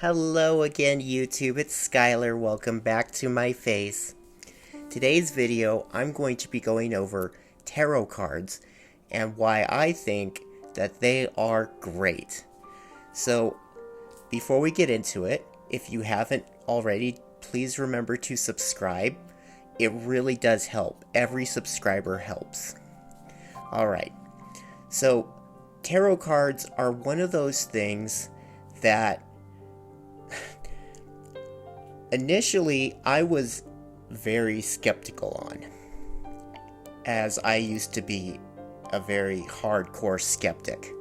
Hello again, YouTube. It's Skylar. Welcome back to my face. Today's video, I'm going to be going over tarot cards and why I think that they are great. So, before we get into it, if you haven't already, please remember to subscribe. It really does help. Every subscriber helps. Alright, so tarot cards are one of those things that initially I was very skeptical on, as I used to be a very hardcore skeptic.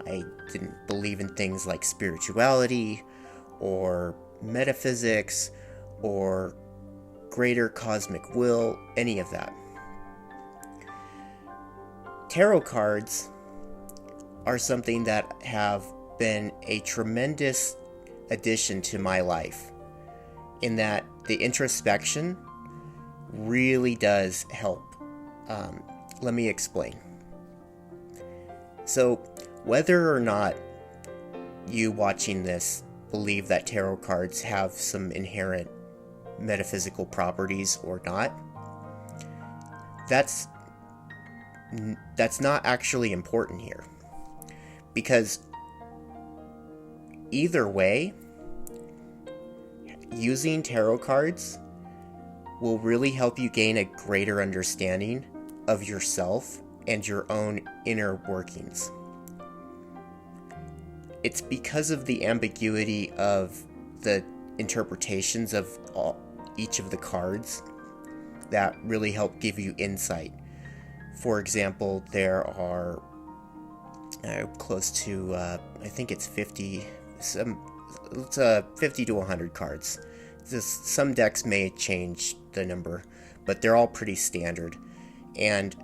I didn't believe in things like spirituality or metaphysics or greater cosmic will, any of that. Tarot cards are something that have been a tremendous addition to my life, in that the introspection really does help. Let me explain. So, whether or not you watching this believe that tarot cards have some inherent metaphysical properties or not, that's not actually important here. Because either way, using tarot cards will really help you gain a greater understanding of yourself and your own inner workings. It's because of the ambiguity of the interpretations of each of the cards that really help give you insight. For example, there are close to, I think it's 50 to 100 cards. Some decks may change the number, but they're all pretty standard. And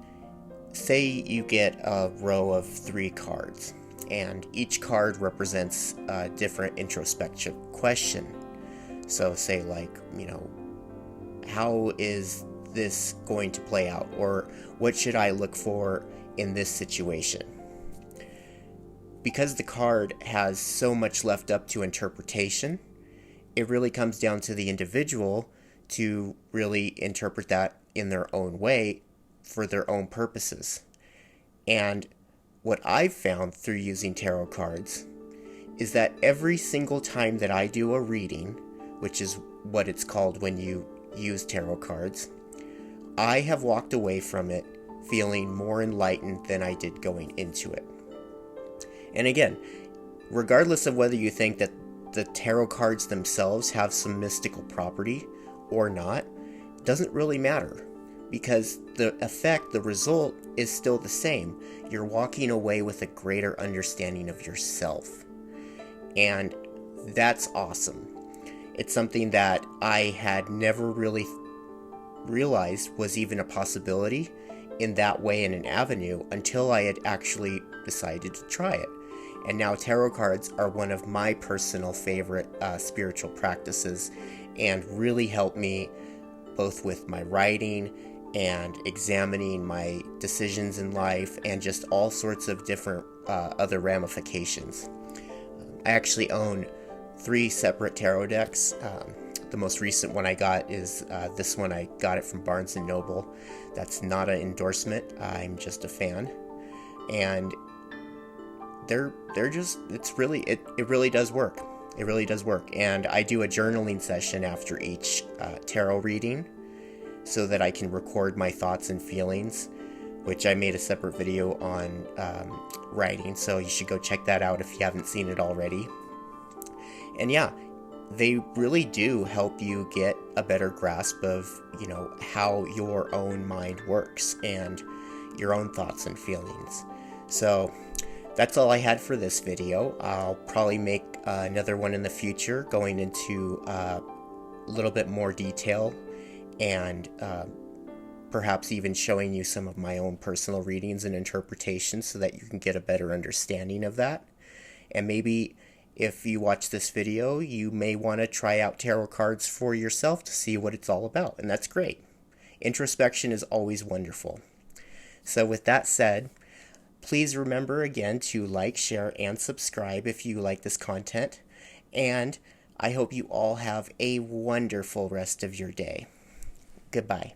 say you get a row of 3 cards, and each card represents a different introspective question. So say how is this going to play out? Or what should I look for in this situation? Because the card has so much left up to interpretation, it really comes down to the individual to really interpret that in their own way for their own purposes. And what I've found through using tarot cards is that every single time that I do a reading, which is what it's called when you use tarot cards, I have walked away from it feeling more enlightened than I did going into it. And again, regardless of whether you think that the tarot cards themselves have some mystical property or not, it doesn't really matter, because the effect, the result, is still the same. You're walking away with a greater understanding of yourself. And that's awesome. It's something that I had never really realized was even a possibility in that way, in an avenue, until I had actually decided to try it. And now tarot cards are one of my personal favorite spiritual practices, and really help me both with my writing and examining my decisions in life, and just all sorts of different other ramifications. I actually own 3 separate tarot decks. The most recent one I got is this one. I got it from Barnes & Noble. That's not an endorsement. I'm just a fan. And it really does work. It really does work. And I do a journaling session after each tarot reading, so that I can record my thoughts and feelings, which I made a separate video on writing, so you should go check that out if you haven't seen it already. And yeah, they really do help you get a better grasp of, how your own mind works and your own thoughts and feelings. So that's all I had for this video. I'll probably make another one in the future, going into a little bit more detail, and perhaps even showing you some of my own personal readings and interpretations, so that you can get a better understanding of that. And maybe if you watch this video, you may want to try out tarot cards for yourself to see what it's all about, and that's great. Introspection is always wonderful. So with that said, please remember again to like, share, and subscribe if you like this content. And I hope you all have a wonderful rest of your day. Goodbye.